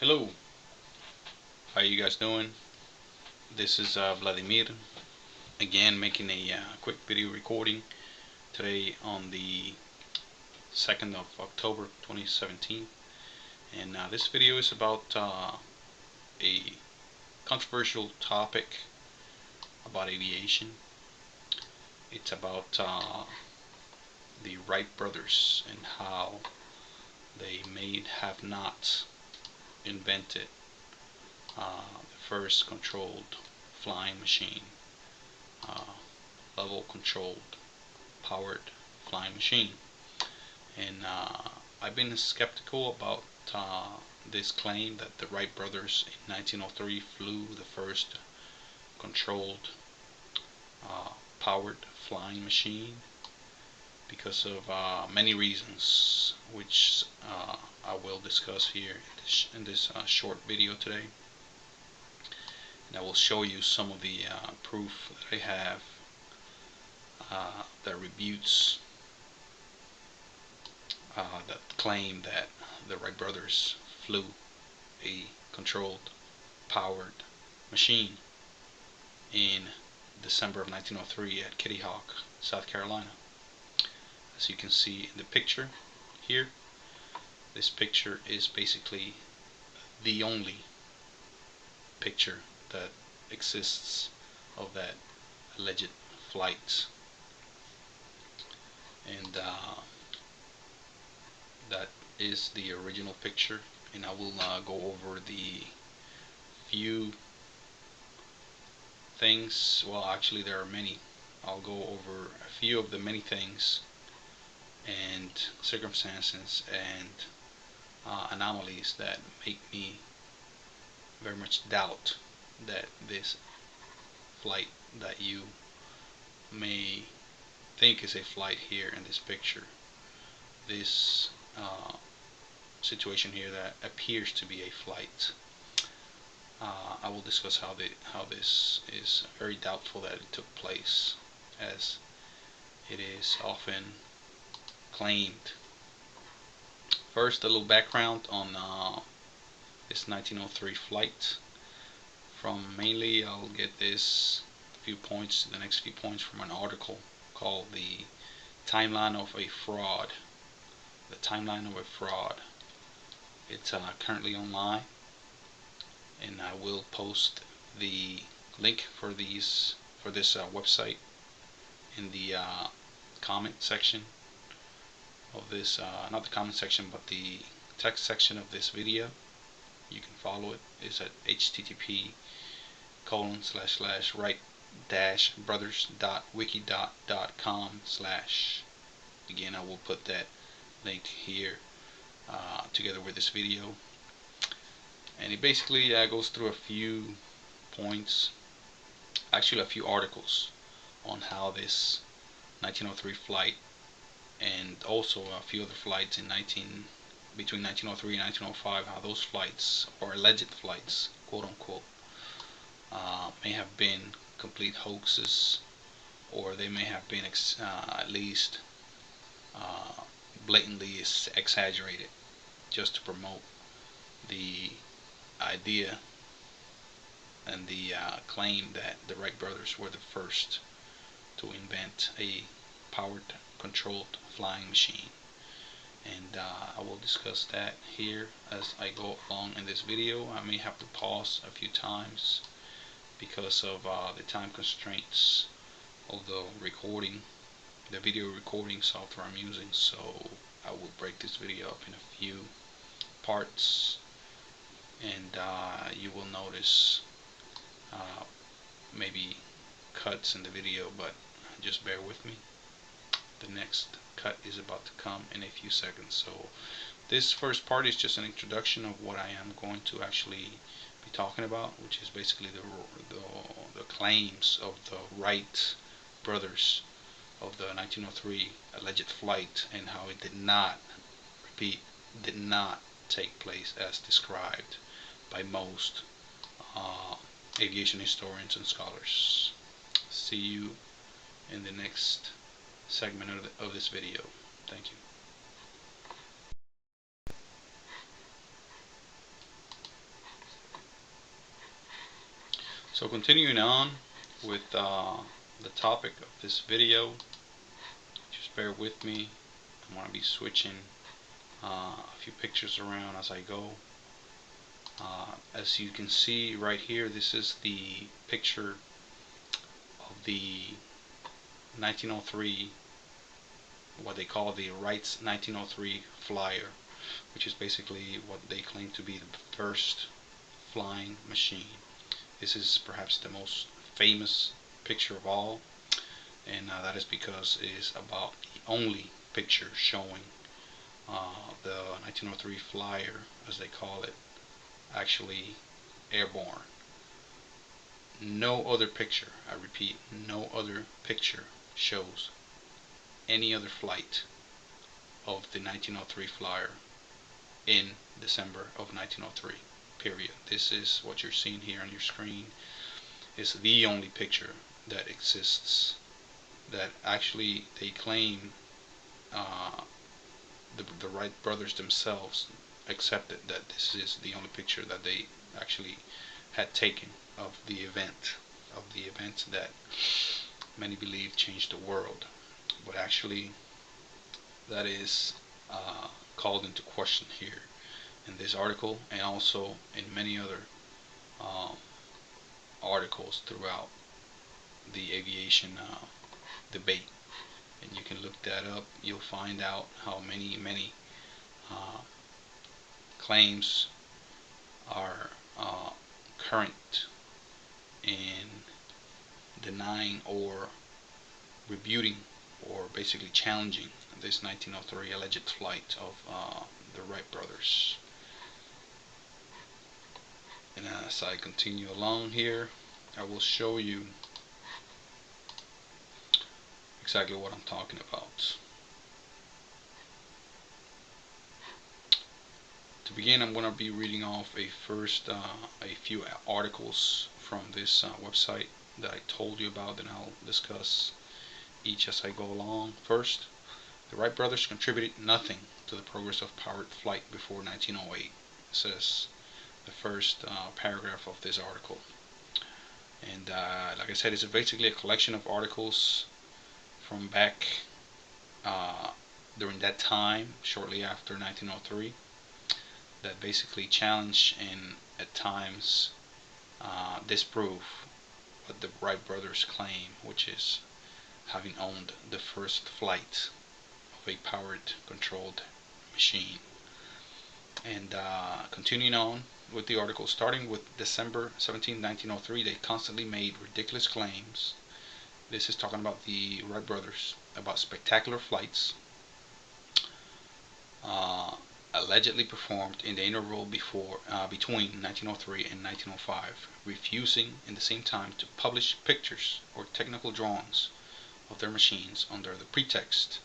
Hello, how you guys doing? This is Vladimir again making a quick video recording today on the 2nd of October 2017, and this video is about a controversial topic about aviation. It's about the Wright brothers and how they may have not invented the first controlled flying machine, level controlled powered flying machine. And I've been skeptical about this claim that the Wright brothers in 1903 flew the first controlled powered flying machine because of many reasons, which I will discuss here in this short video today. And I will show you some of the proof that I have that rebutes that claim that the Wright brothers flew a controlled powered machine in December of 1903 at Kitty Hawk, South Carolina. As you can see in the picture here, this picture is basically the only picture that exists of that alleged flight, and that is the original picture. And I will go over the few things. Well, actually there are many. I'll go over a few of the many things and circumstances and anomalies that make me very much doubt that this flight that you may think is a flight here in this picture, this situation here that appears to be a flight, I will discuss how this is very doubtful that it took place, as it is often claimed. First, a little background on this 1903 flight. Mainly, I'll get this few points, the next few points, from an article called "The Timeline of a Fraud." The Timeline of a Fraud. It's currently online, and I will post the link for this website in the comment section of this, not the comment section, but the text section of this video. You can follow it. It's at http://write-brothers.wiki.com/. Again, I will put that link here together with this video, and it basically goes through a few points, actually a few articles, on how this 1903 flight, and also a few other flights between 1903 and 1905, how those flights, or alleged flights, quote unquote, may have been complete hoaxes, or they may have been at least blatantly exaggerated just to promote the idea and the claim that the Wright brothers were the first to invent a powered controlled flying machine. And I will discuss that here as I go along in this video. I may have to pause a few times because of the time constraints of the video recording software I'm using, so I will break this video up in a few parts, and you will notice maybe cuts in the video, but just bear with me. The next cut is about to come in a few seconds. So this first part is just an introduction of what I am going to actually be talking about, which is basically the claims of the Wright brothers of the 1903 alleged flight, and how it did not take place as described by most aviation historians and scholars. See you in the next segment of this video. Thank you. So continuing on with the topic of this video, just bear with me. I'm going to be switching a few pictures around as I go. As you can see right here, this is the picture of the 1903, what they call the Wright's 1903 flyer, which is basically what they claim to be the first flying machine. This is perhaps the most famous picture of all, and that is because it is about the only picture showing the 1903 flyer, as they call it, actually airborne. No other picture, I repeat, no other picture shows any other flight of the 1903 flyer in December of 1903, period. This is what you're seeing here on your screen is the only picture that exists that actually they claim the Wright brothers themselves accepted that this is the only picture that they actually had taken of the event that many believe changed the world. But actually that is called into question here in this article, and also in many other um, articles throughout the aviation debate. And you can look that up. You'll find out how many uh, claims are current in denying or rebuting or basically challenging this 1903 alleged flight of the Wright brothers. And as I continue along here, I will show you exactly what I'm talking about. To begin, I'm going to be reading off a few articles from this website that I told you about, and I'll discuss each as I go along. First, the Wright brothers contributed nothing to the progress of powered flight before 1908, says the first paragraph of this article. And like I said, it's basically a collection of articles from back during that time, shortly after 1903, that basically challenge and at times disprove what the Wright brothers claim, which is having owned the first flight of a powered controlled machine. And continuing on with the article, starting with December 17, 1903, they constantly made ridiculous claims. This is talking about the Wright brothers, about spectacular flights allegedly performed in the interval between 1903 and 1905, refusing in the same time to publish pictures or technical drawings of their machines under the pretext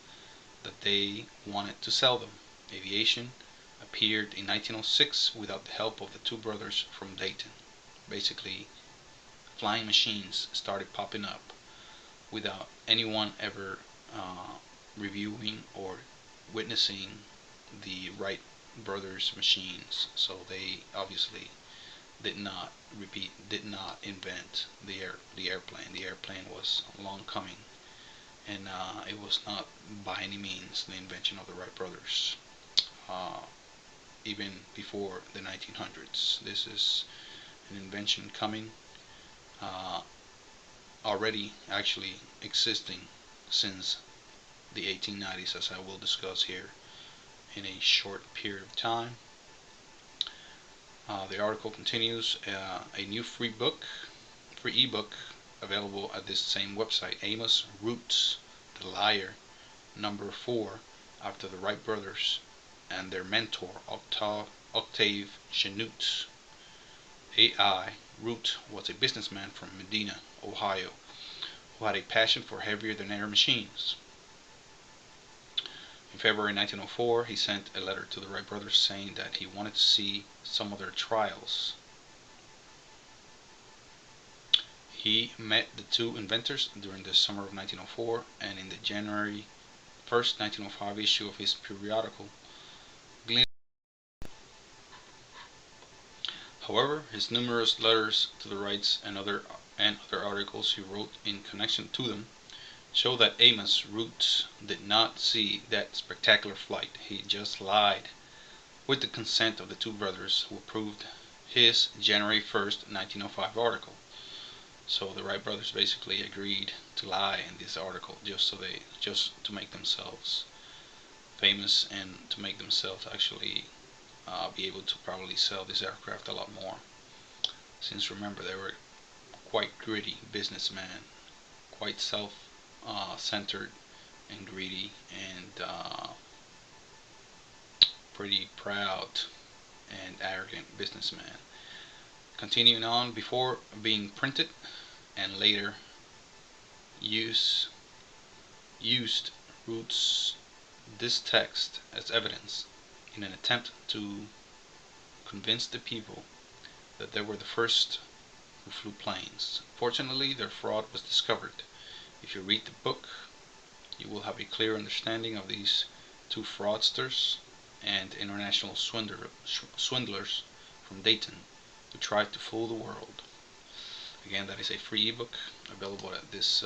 that they wanted to sell them. Aviation appeared in 1906 without the help of the two brothers from Dayton. Basically, flying machines started popping up without anyone ever reviewing or witnessing the Wright brothers machines. So they obviously did not invent the airplane. The airplane was long coming, and it was not by any means the invention of the Wright brothers. Even before the 1900s, this is an invention coming, already actually existing since the 1890s, as I will discuss here in a short period of time. The article continues, a new free ebook available at this same website, Amos Roots, the Liar, number 4, after the Wright brothers and their mentor, Octave Chanute. A.I. Root was a businessman from Medina, Ohio, who had a passion for heavier than air machines. In February 1904, he sent a letter to the Wright brothers saying that he wanted to see some of their trials. He met the two inventors during the summer of 1904, and in the January 1st, 1905 issue of his periodical, However, his numerous letters to the Wrights and other articles he wrote in connection to them show that Amos Roots did not see that spectacular flight. He just lied with the consent of the two brothers who approved his January 1st, 1905 article. So the Wright brothers basically agreed to lie in this article just to make themselves famous and to make themselves actually be able to probably sell this aircraft a lot more. Since remember, they were quite gritty businessmen, quite self-centered and greedy, and pretty proud and arrogant businessmen. Continuing on, before being printed and later used Roots this text as evidence in an attempt to convince the people that they were the first who flew planes. Fortunately, their fraud was discovered. If you read the book, you will have a clear understanding of these two fraudsters and international swindlers from Dayton who tried to fool the world. Again, that is a free ebook available at this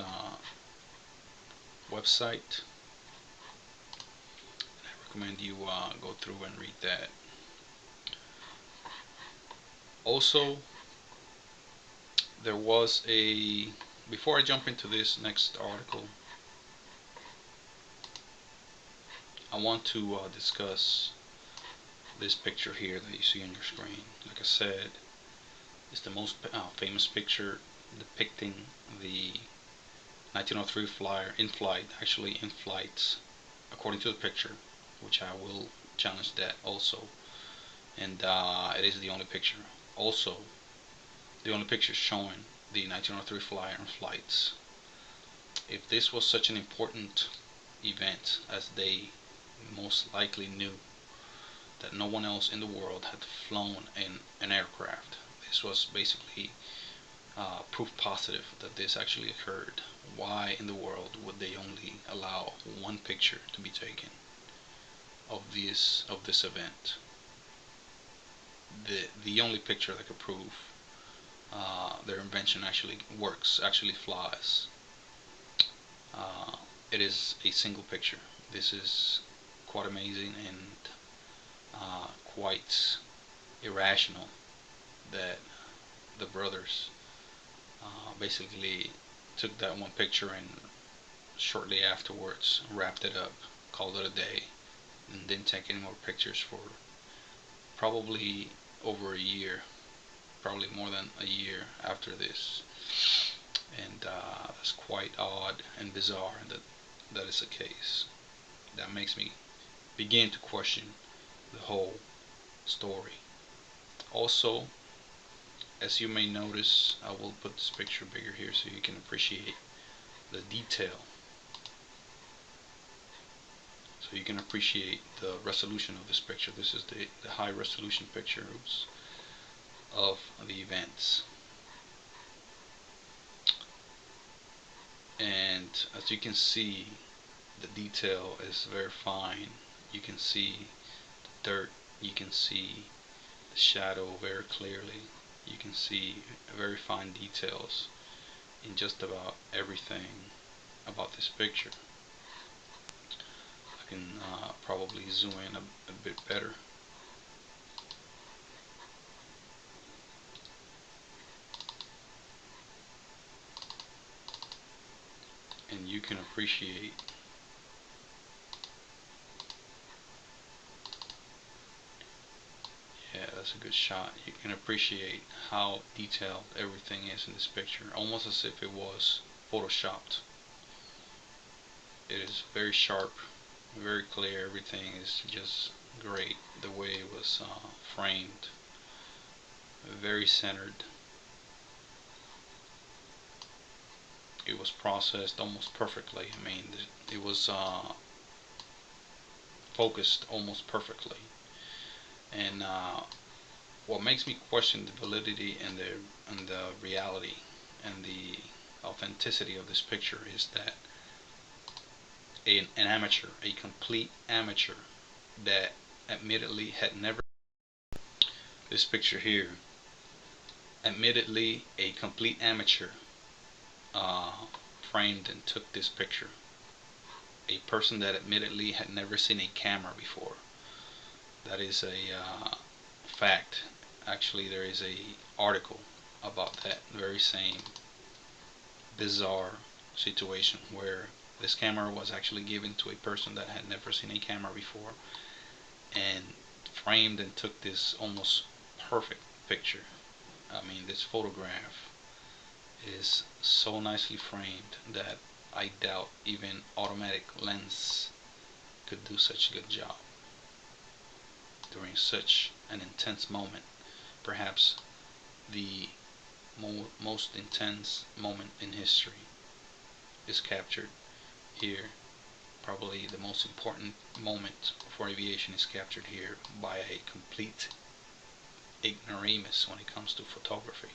website. I recommend you go through and read that. Also, there was before I jump into this next article, I want to discuss this picture here that you see on your screen. Like I said, it's the most famous picture depicting the 1903 flyer in flight, actually in flight, according to the picture, which I will challenge that also. And it is the only picture. Also, the only picture showing the 1903 flyer in flights. If this was such an important event, as they most likely knew that no one else in the world had flown in an aircraft, this was basically proof positive that this actually occurred. Why in the world would they only allow one picture to be taken of this event? The only picture that could prove their invention actually works, actually flies. It is a single picture. This is quite amazing and quite irrational that the brothers basically took that one picture and shortly afterwards wrapped it up, called it a day, and didn't take any more pictures for probably over a year, probably more than a year after this. And that's quite odd and bizarre that is the case. That makes me begin to question the whole story. Also, as you may notice, I will put this picture bigger here so you can appreciate the detail. So you can appreciate the resolution of this picture. This is the high resolution pictures of the events. And as you can see, the detail is very fine. You can see the dirt, you can see the shadow very clearly. You can see very fine details in just about everything about this picture. I can probably zoom in a bit better. And you can appreciate that's a good shot. You can appreciate how detailed everything is in this picture, almost as if it was photoshopped. It is very sharp, very clear. Everything is just great. The way it was framed, very centered. It was processed almost perfectly. I mean, it was focused almost perfectly. And what makes me question the validity and the reality and the authenticity of this picture is that an amateur, a complete amateur, that admittedly had never this picture here admittedly a complete amateur, uh, framed and took this picture. A person that admittedly had never seen a camera before. That is a fact. Actually, there is a article about that very same bizarre situation where this camera was actually given to a person that had never seen a camera before and framed and took this almost perfect picture. I mean, this photograph is so nicely framed that I doubt even automatic lens could do such a good job during such an intense moment. Perhaps the most intense moment in history is captured here. Probably the most important moment for aviation is captured here by a complete ignoramus when it comes to photography.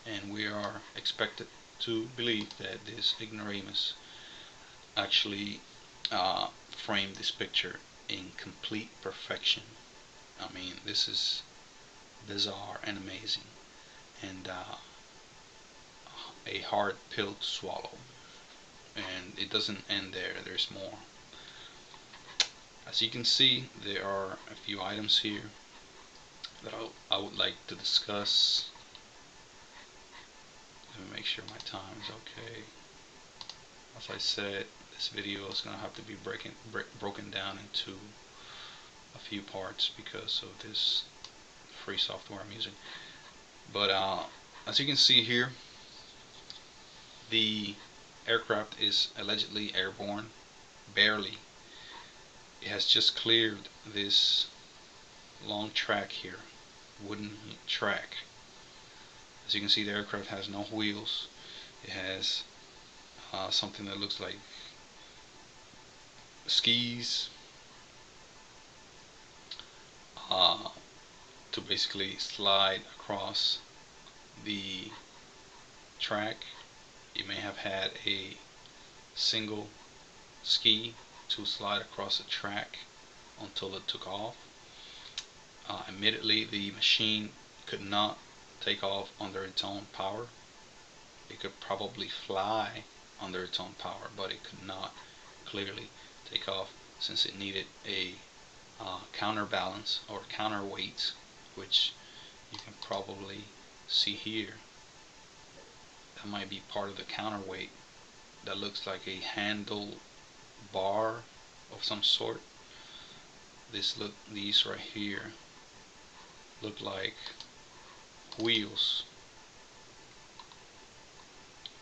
And we are expected to believe that this ignoramus actually framed this picture in complete perfection. I mean, this is bizarre and amazing, and a hard pill to swallow. And it doesn't end there, there's more. As you can see, there are a few items here that I would like to discuss. Let me make sure my time is okay. As I said, this video is going to have to be broken down into a few parts because of this free software I'm using. But as you can see here, the aircraft is allegedly airborne, barely. It has just cleared this long track here, wooden track. As you can see, the aircraft has no wheels. It has something that looks like skis to basically slide across the track. You may have had a single ski to slide across the track until it took off. Admittedly, the machine could not take off under its own power. It could probably fly under its own power, but it could not clearly take off since it needed a counterbalance or counterweight, which you can probably see here. That might be part of the counterweight. That looks like a handle bar of some sort. These right here look like wheels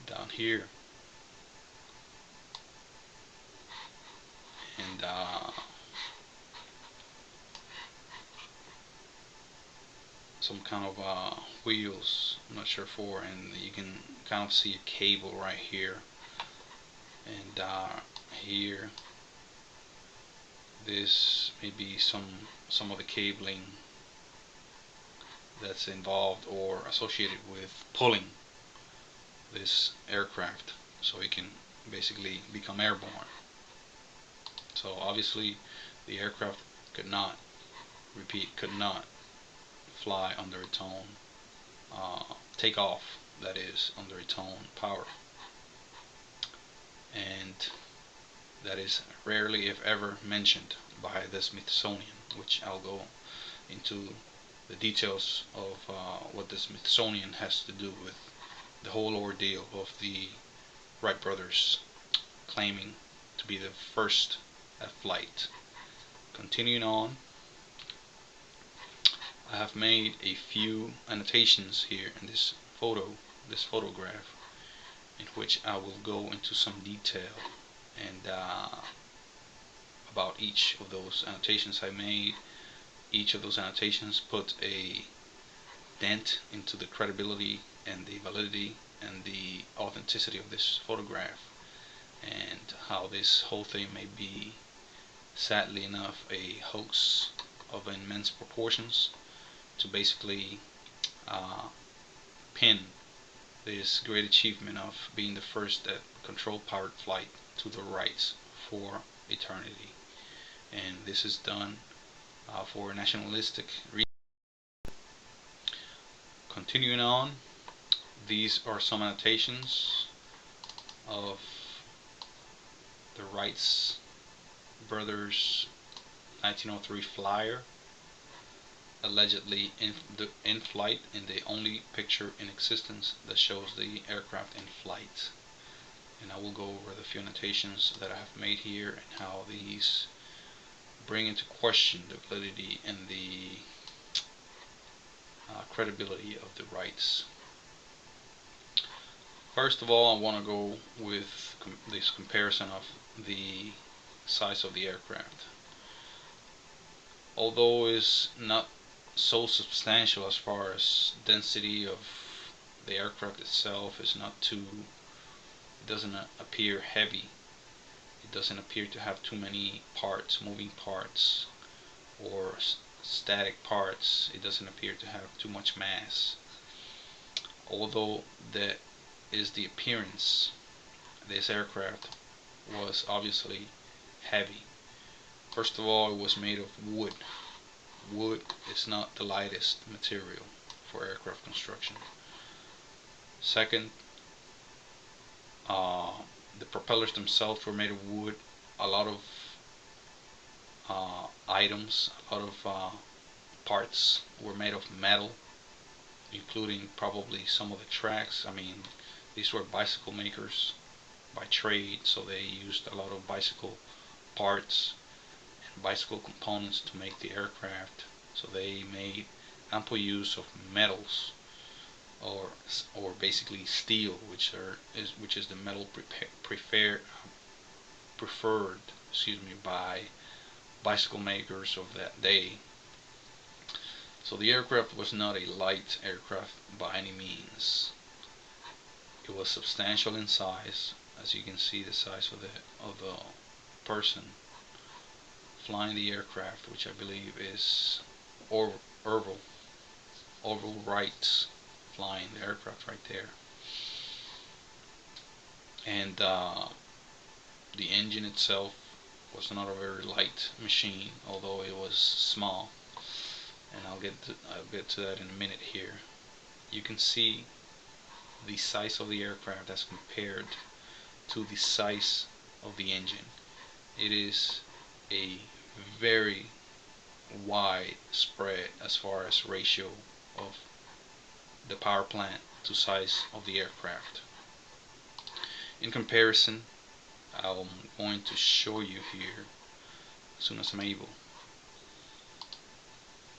down here, and some kind of wheels, I'm not sure for, and you can kind of see a cable right here, and here this may be some of the cabling that's involved or associated with pulling this aircraft so it can basically become airborne. So obviously the aircraft could not, repeat, could not fly under its own, take off, that is, under its own power. And that is rarely, if ever, mentioned by the Smithsonian, which I'll go into the details of what the Smithsonian has to do with the whole ordeal of the Wright brothers claiming to be the first at flight. Continuing on, I have made a few annotations here in this photograph, in which I will go into some detail and about each of those annotations I made. Each of those annotations put a dent into the credibility and the validity and the authenticity of this photograph, and how this whole thing may be, sadly enough, a hoax of immense proportions to basically pin this great achievement of being the first at controlled powered flight to the Wrights for eternity. And this is done for nationalistic reasons. Continuing on, these are some annotations of the Wright brothers 1903 flyer, allegedly in flight, and the only picture in existence that shows the aircraft in flight. And I will go over the few annotations that I have made here and how these bring into question the validity and the credibility of the Wrights. First of all, I want to go with this comparison of the size of the aircraft. Although it's not so substantial as far as density of the aircraft itself, is not too, it doesn't appear heavy. It doesn't appear to have too many parts, moving parts, or static parts. It doesn't appear to have too much mass. Although that is the appearance, this aircraft was obviously heavy. First of all, it was made of wood. Wood is not the lightest material for aircraft construction. Second, the propellers themselves were made of wood. A lot of items, a lot of parts were made of metal, including probably some of the tracks. I mean, these were bicycle makers by trade, so they used a lot of bicycle parts and bicycle components to make the aircraft. So they made ample use of metals, or basically steel, which is the metal preferred, by bicycle makers of that day. So the aircraft was not a light aircraft by any means. It was substantial in size, as you can see the size of the person flying the aircraft, which I believe is Orville Wright flying the aircraft right there. And the engine itself was not a very light machine, although it was small. And I'll get to that in a minute here. You can see the size of the aircraft as compared to the size of the engine. It is a very wide spread as far as ratio of the power plant to size of the aircraft. In comparison, I'm going to show you here, as soon as I'm able,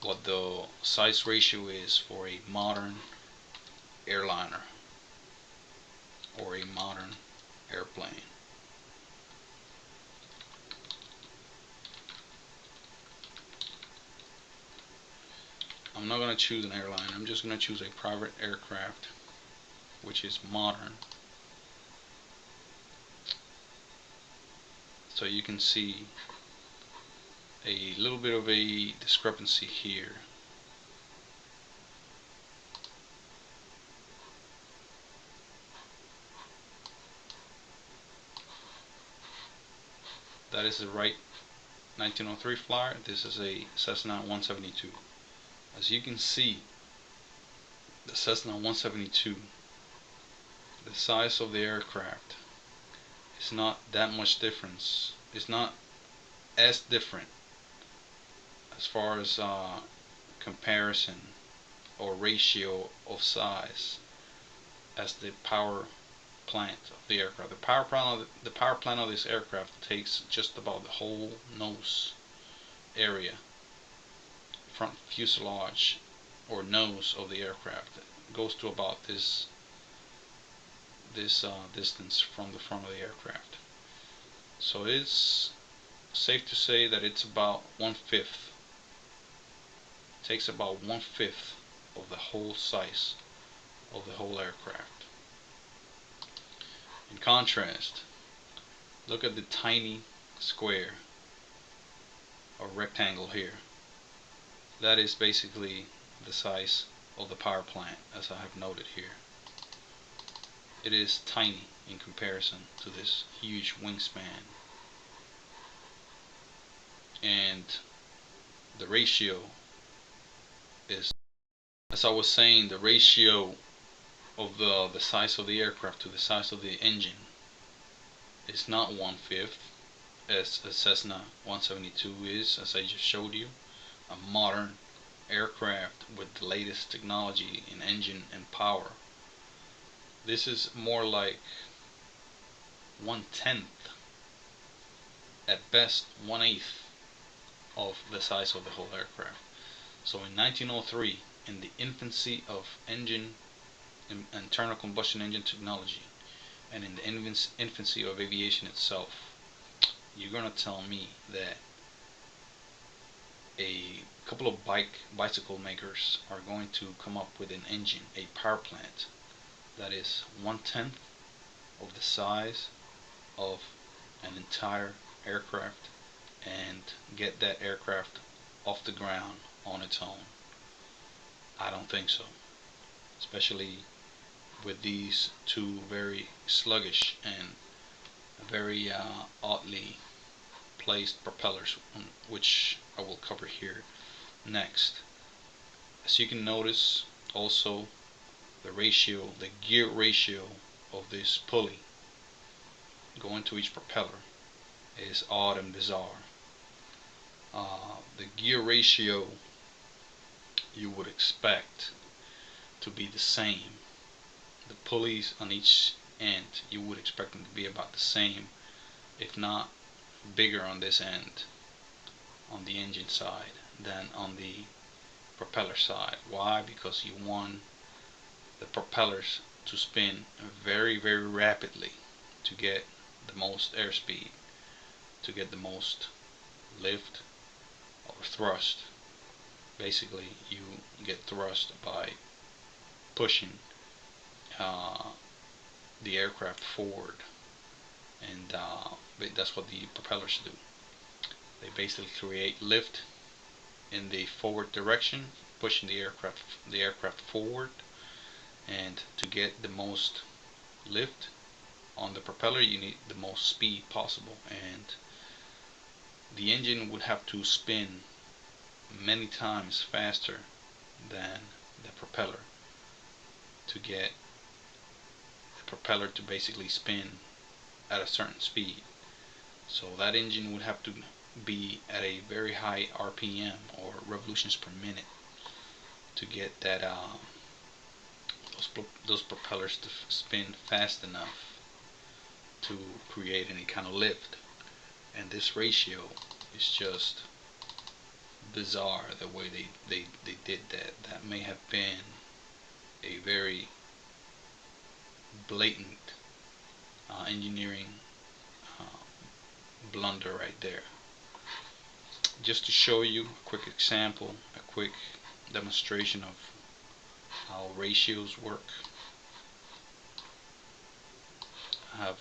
what the size ratio is for a modern airliner or a modern airplane. I'm not going to choose an airline. I'm just going to choose a private aircraft, which is modern. So you can see a little bit of a discrepancy here. That is the Wright 1903 flyer. This is a Cessna 172. As you can see, the Cessna 172, the size of the aircraft is not that much difference. It's not as different as far as comparison or ratio of size as the power plant of the aircraft. The power plant of this aircraft takes just about the whole nose area, front fuselage or nose of the aircraft. It goes to about this distance from the front of the aircraft. So it's safe to say that it's about 1/5. It takes about 1/5 of the whole size of the whole aircraft. In contrast, look at the tiny square or rectangle here. That is basically the size of the power plant, as I have noted here. It is tiny in comparison to this huge wingspan, and the ratio is As I was saying, the ratio of the size of the aircraft to the size of the engine is not 1/5 as a Cessna 172 is, as I just showed you. A modern aircraft with the latest technology in engine and power. This is more like 1/10, at best 1/8 of the size of the whole aircraft. So in 1903, in the infancy of internal combustion engine technology, and in the infancy of aviation itself, you're gonna tell me that a couple of bicycle makers are going to come up with an engine, a power plant that is 1/10 of the size of an entire aircraft, and get that aircraft off the ground on its own? I don't think so, especially with these two very sluggish and very oddly placed propellers, which I will cover here next. As you can notice, also the gear ratio of this pulley going to each propeller is odd and bizarre. The gear ratio you would expect to be the same. The pulleys on each end, you would expect them to be about the same, if not bigger on this end, on the engine side, than on the propeller side. Why? Because you want the propellers to spin very, very rapidly to get the most airspeed, to get the most lift or thrust. Basically, you get thrust by pushing the aircraft forward, and that's what the propellers do. They basically create lift in the forward direction, pushing the aircraft forward, and to get the most lift on the propeller, you need the most speed possible, and the engine would have to spin many times faster than the propeller to get the propeller to basically spin at a certain speed. So that engine would have to be at a very high RPM, or revolutions per minute, to get that those propellers to spin fast enough to create any kind of lift. And this ratio is just bizarre, the way they did that. That may have been a very blatant engineering blunder right there. Just to show you a quick example, a quick demonstration of how ratios work, I have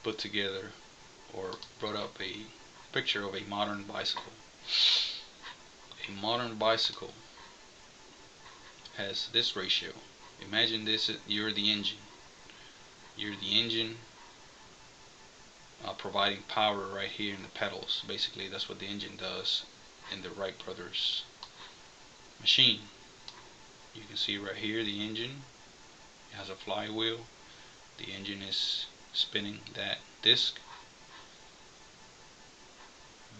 put together or brought up a picture of a modern bicycle. A modern bicycle has this ratio. Imagine this, you're the engine. You're the engine providing power right here in the pedals. Basically, that's what the engine does in the Wright brothers machine. You can see right here the engine. It has a flywheel. The engine is spinning that disc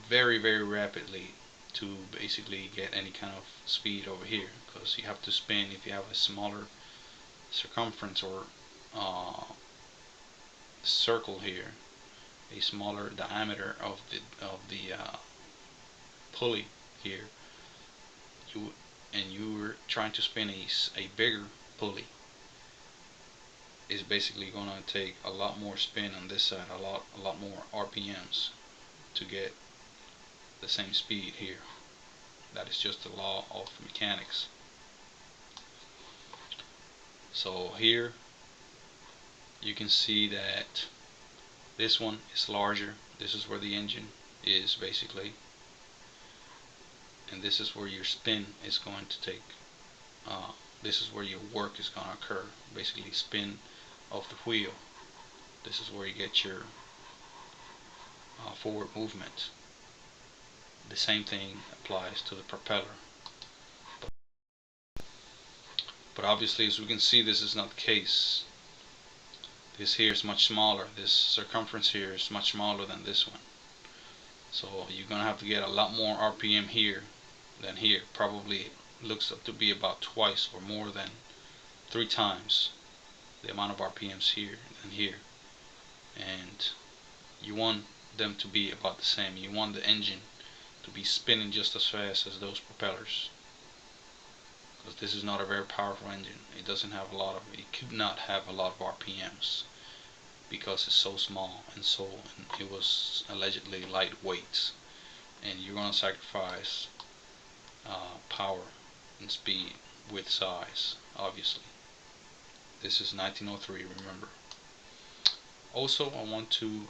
very, very rapidly to basically get any kind of speed over here, because you have to spin, if you have a smaller circumference or circle here, a smaller diameter of the pulley here, and you're trying to spin a bigger pulley, is basically going to take a lot more spin on this side, a lot more RPMs to get the same speed here. That is just the law of mechanics. So here you can see that this one is larger. This is where the engine is basically, and this is where your spin is going to take. This is where your work is going to occur. Basically, spin of the wheel. This is where you get your forward movement. The same thing applies to the propeller. But obviously, as we can see, this is not the case. This here is much smaller. This circumference here is much smaller than this one. So you're going to have to get a lot more RPM here than here. Probably looks up to be about twice or more than 3 times the amount of RPMs here than here. And you want them to be about the same. You want the engine to be spinning just as fast as those propellers, because this is not a very powerful engine. It doesn't have a lot of, it could not have a lot of RPMs because it's so small, and it was allegedly lightweight, and you're going to sacrifice power and speed with size. Obviously, this is 1903, remember. Also, I want to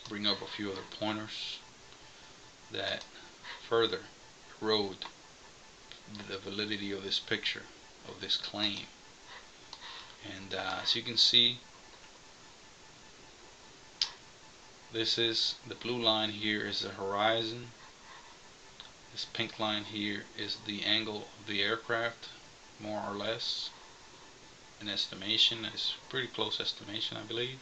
bring up a few other pointers that further erode the validity of this picture, of this claim. And as you can see, this is the blue line here is the horizon. This pink line here is the angle of the aircraft, more or less. An estimation, is pretty close estimation, I believe.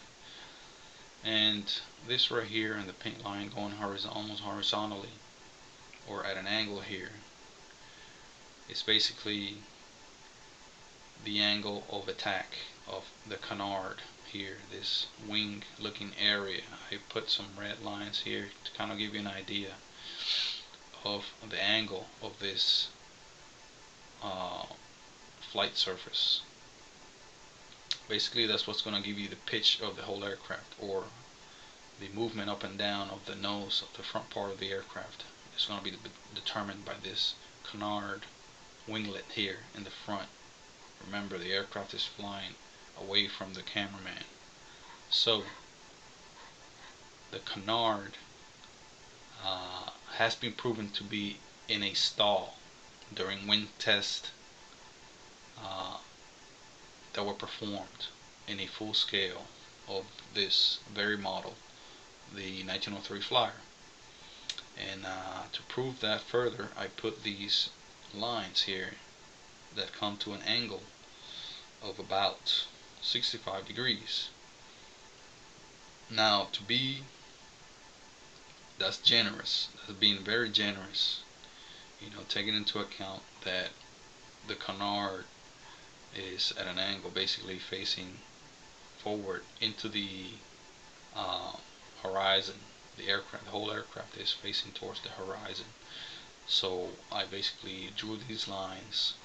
And this right here, and the pink line going almost horizontally, or at an angle here, is basically the angle of attack of the canard here, this wing looking area. I put some red lines here to kind of give you an idea of the angle of this flight surface. Basically, that's what's going to give you the pitch of the whole aircraft, or the movement up and down of the nose of the front part of the aircraft. It's going to be determined by this canard winglet here in the front. Remember, the aircraft is flying away from the cameraman. So the canard has been proven to be in a stall during wind tests that were performed in a full scale of this very model, the 1903 Flyer. And to prove that further, I put these lines here that come to an angle of about 65 degrees. Now, that's generous. That's being very generous. Taking into account that the canard is at an angle, basically facing forward into the horizon. The whole aircraft is facing towards the horizon. So I basically drew these lines,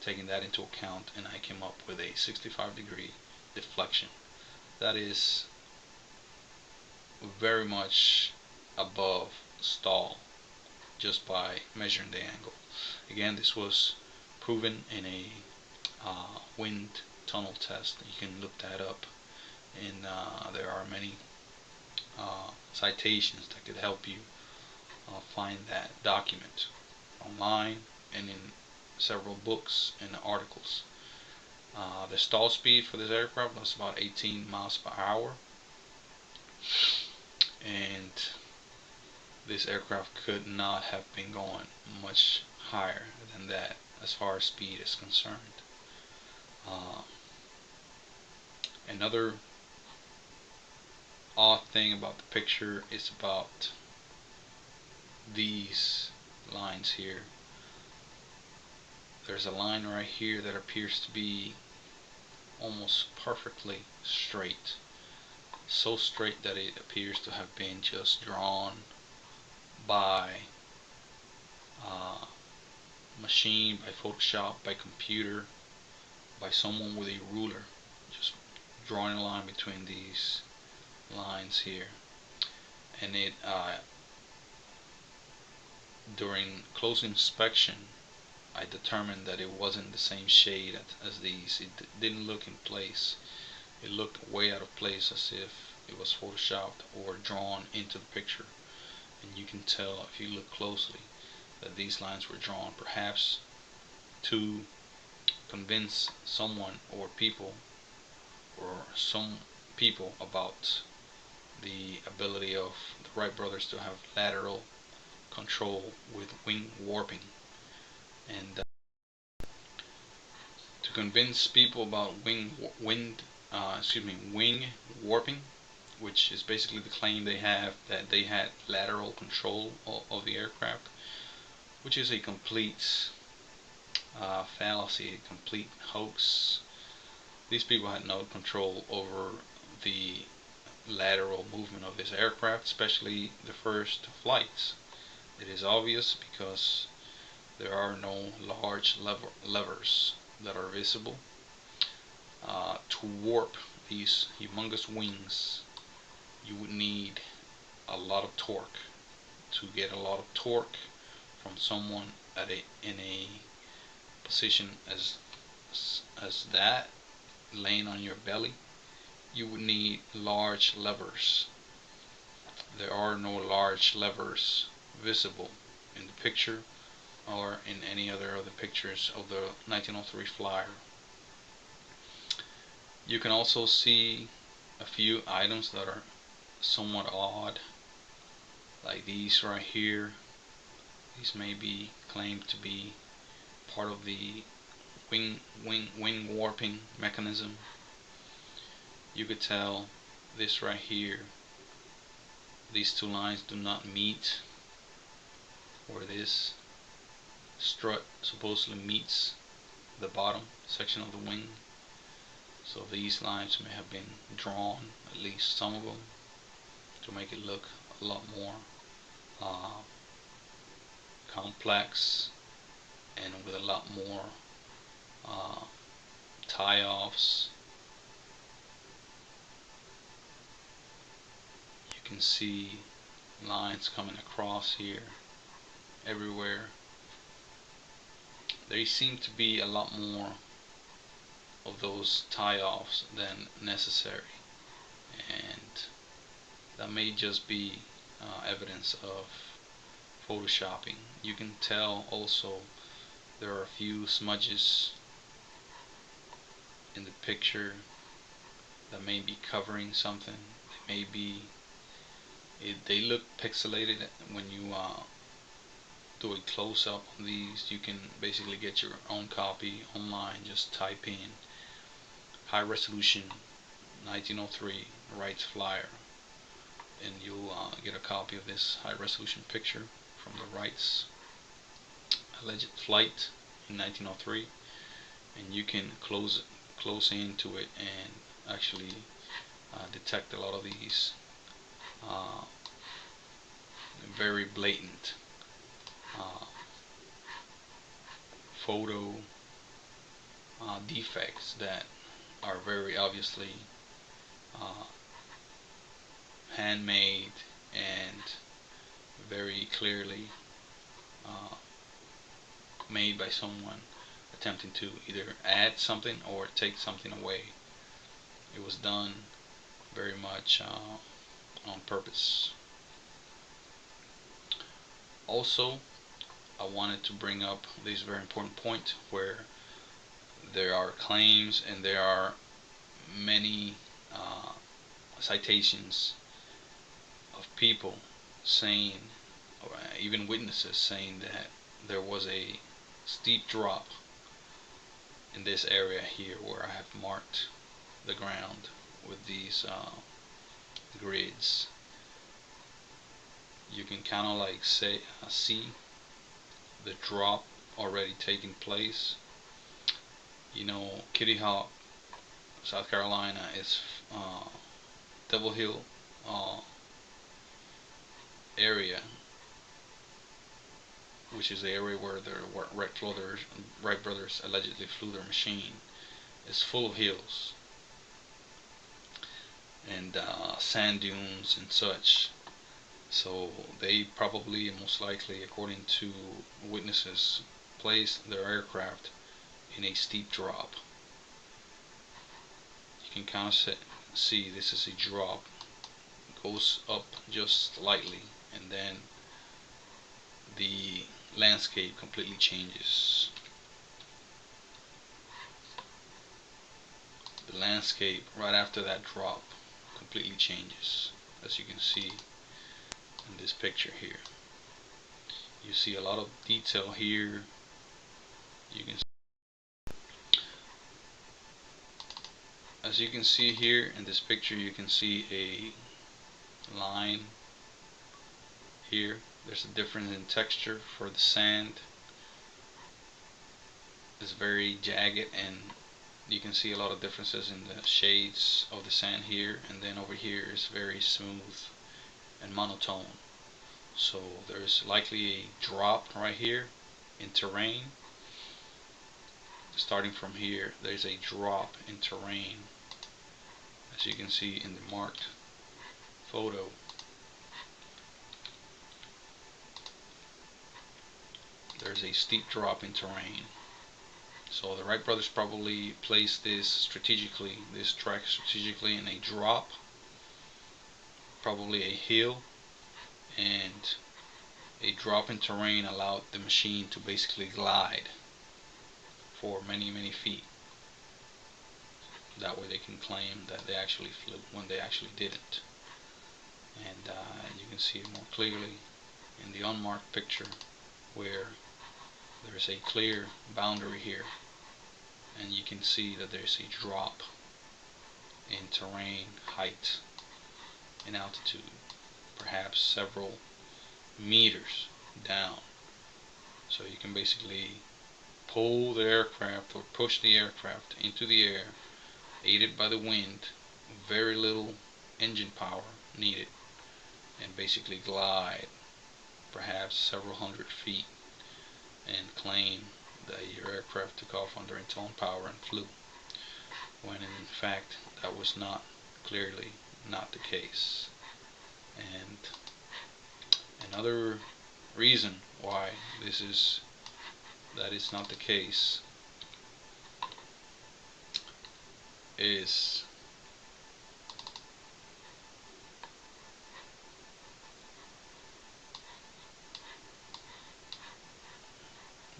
taking that into account, and I came up with a 65-degree deflection. That is very much above stall just by measuring the angle. Again, this was proven in a wind tunnel test. You can look that up, and there are many citations that could help you find that document online and in several books and articles. The stall speed for this aircraft was about 18 miles per hour, and this aircraft could not have been going much higher than that as far as speed is concerned. Another odd thing about the picture is about these lines here. There's a line right here that appears to be almost perfectly straight, so straight that it appears to have been just drawn by machine, by Photoshop, by computer, by someone with a ruler, just drawing a line between these lines here. And it during close inspection, I determined that it wasn't the same shade as these. It didn't look in place. It looked way out of place, as if it was photoshopped or drawn into the picture. And you can tell if you look closely that these lines were drawn perhaps to convince someone or some people about the ability of the Wright brothers to have lateral control with wing warping. And convince people about wing warping, which is basically the claim they have that they had lateral control of the aircraft, which is a complete fallacy, a complete hoax. These people had no control over the lateral movement of this aircraft, especially the first flights. It is obvious because there are no large levers that are visible. To warp these humongous wings, you would need a lot of torque. To get a lot of torque from someone in a position as that, laying on your belly, you would need large levers. There are no large levers visible in the picture or in any other of the pictures of the 1903 flyer. You can also see a few items that are somewhat odd, like these right here. These may be claimed to be part of the wing warping mechanism. You could tell this right here, these two lines do not meet, where this strut supposedly meets the bottom section of the wing. So these lines may have been drawn, at least some of them, to make it look a lot more complex and with a lot more tie-offs. You can see lines coming across here everywhere. There seem to be a lot more of those tie-offs than necessary, and that may just be evidence of photoshopping. You can tell also there are a few smudges in the picture that may be covering something. They look pixelated when you do a close-up on these. You can basically get your own copy online. Just type in high resolution 1903 Wright flyer, and you'll get a copy of this high resolution picture from the Wright's alleged flight in 1903, and you can close into it and actually detect a lot of these very blatant photo defects that are very obviously handmade and very clearly made by someone attempting to either add something or take something away. It was done very much on purpose. Also, I wanted to bring up this very important point where there are claims and there are many citations of people saying, or even witnesses saying, that there was a steep drop in this area here where I have marked the ground with these grids. You can kind of like see the drop already taking place. You know, Kitty Hawk, South Carolina is Devil Hill area, which is the area where the Wright brothers allegedly flew their machine, is full of hills and sand dunes and such. So they probably, most likely, according to witnesses, placed their aircraft in a steep drop. You can kind of see this is a drop. It goes up just slightly, and then the landscape completely changes. The landscape right after that drop completely changes, as you can see in this picture here. You see a lot of detail here. You can as you can see here in this picture, you can see a line here. There's a difference in texture for the sand. It's very jagged, and you can see a lot of differences in the shades of the sand here, and then over here is very smooth and monotone. So there's likely a drop right here in terrain. Starting from here, there's a drop in terrain, as you can see in the marked photo. There's a steep drop in terrain. So the Wright brothers probably placed this track strategically in a drop, probably a hill, and a drop in terrain allowed the machine to basically glide for many, many feet. That way they can claim that they actually flew when they actually didn't. And you can see it more clearly in the unmarked picture, where there's a clear boundary here, and you can see that there's a drop in terrain height and altitude, perhaps several meters down. So you can basically pull the aircraft or push the aircraft into the air, aided by the wind, very little engine power needed, and basically glide perhaps several hundred feet and claim that your aircraft took off under its own power and flew, when in fact that was clearly not the case. And another reason why that is not the case is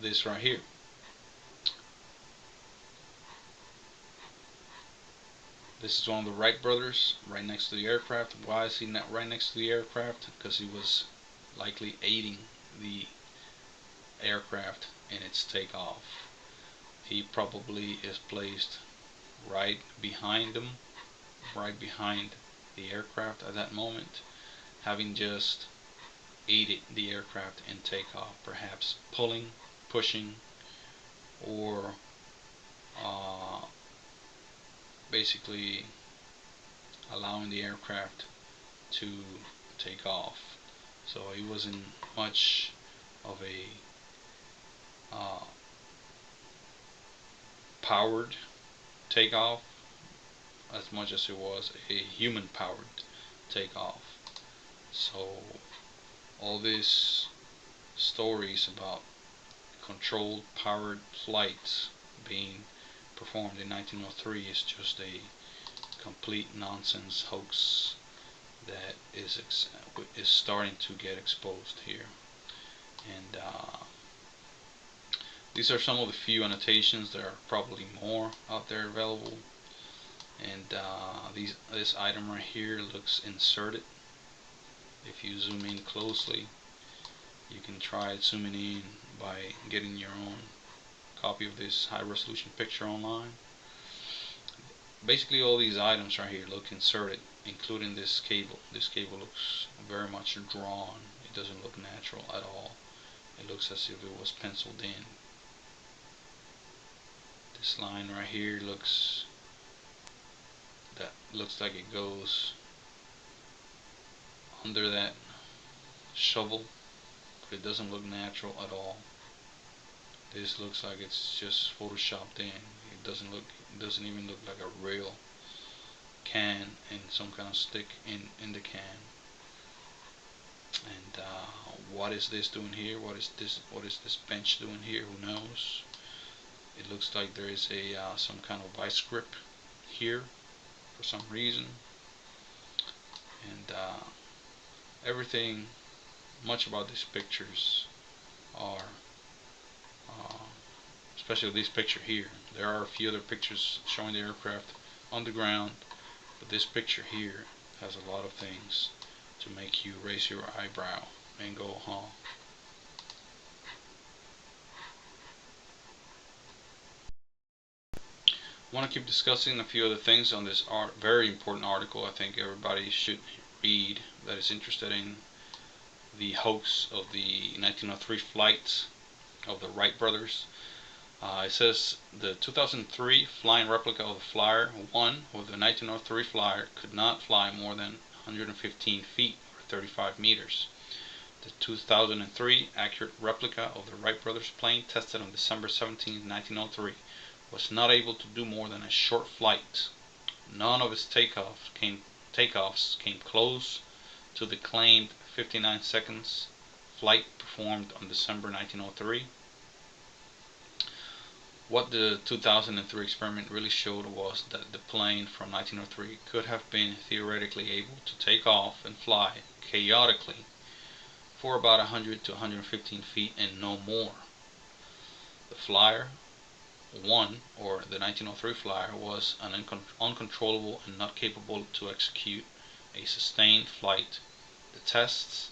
this right here. This is one of the Wright brothers right next to the aircraft. Why is he not right next to the aircraft? Because he was likely aiding the aircraft in its takeoff. He probably is placed right behind them, right behind the aircraft at that moment, having just aided the aircraft in takeoff, perhaps pulling, pushing, or basically allowing the aircraft to take off. So it wasn't much of a powered takeoff as much as it was a human powered takeoff. So all these stories about controlled powered flights being performed in 1903 is just a complete nonsense hoax that is starting to get exposed here. And these are some of the few annotations. There are probably more out there available. And this item right here looks inserted. If you zoom in closely, you can try zooming in by getting your own copy of this high resolution picture online. Basically all these items right here look inserted, including this cable. This cable looks very much drawn. It doesn't look natural at all. It looks as if it was penciled in. This line right here looks like it goes under that shovel, but it doesn't look natural at all. This looks like it's just photoshopped in. It doesn't even look like a real can and some kind of stick in the can. And what is this doing here? What is this bench doing here? Who knows? It looks like there is a some kind of vice grip here for some reason. And everything much about these pictures are especially this picture here. There are a few other pictures showing the aircraft on the ground, but this picture here has a lot of things to make you raise your eyebrow and go, huh? want to keep discussing a few other things on this very important article I think everybody should read that is interested in the hoax of the 1903 flight of the Wright brothers. It says the 2003 flying replica of the Flyer 1 of the 1903 Flyer could not fly more than 115 feet or 35 meters. The 2003 accurate replica of the Wright brothers plane tested on December 17, 1903 was not able to do more than a short flight. None of its takeoffs came close to the claimed 59 seconds flight performed on December 1903. What the 2003 experiment really showed was that the plane from 1903 could have been theoretically able to take off and fly chaotically for about 100 to 115 feet and no more. The Flyer 1, or the 1903 Flyer, was an uncontrollable and not capable to execute a sustained flight. The tests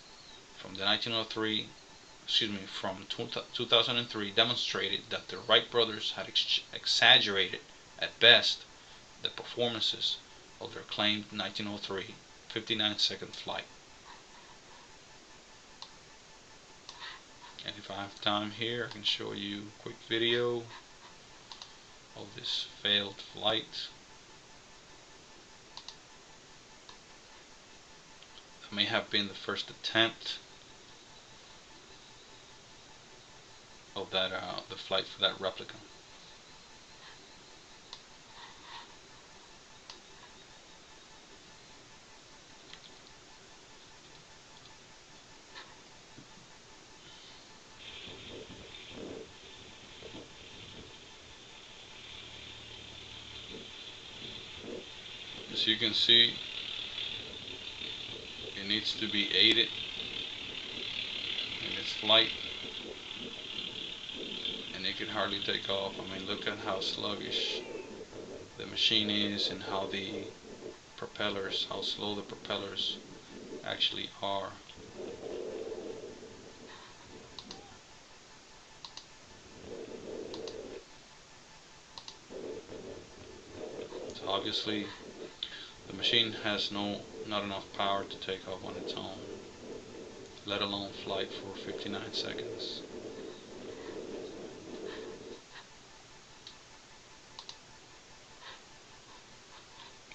from the 2003 demonstrated that the Wright brothers had exaggerated at best the performances of their claimed 1903 59-second flight. And if I have time here, I can show you a quick video of this failed flight. That may have been the first attempt of that the flight for that replica. As you can see, it needs to be aided in its flight, and it could hardly take off. I mean, look at how sluggish the machine is and how slow the propellers actually are. So obviously the machine has not enough power to take off on its own, let alone flight for 59 seconds.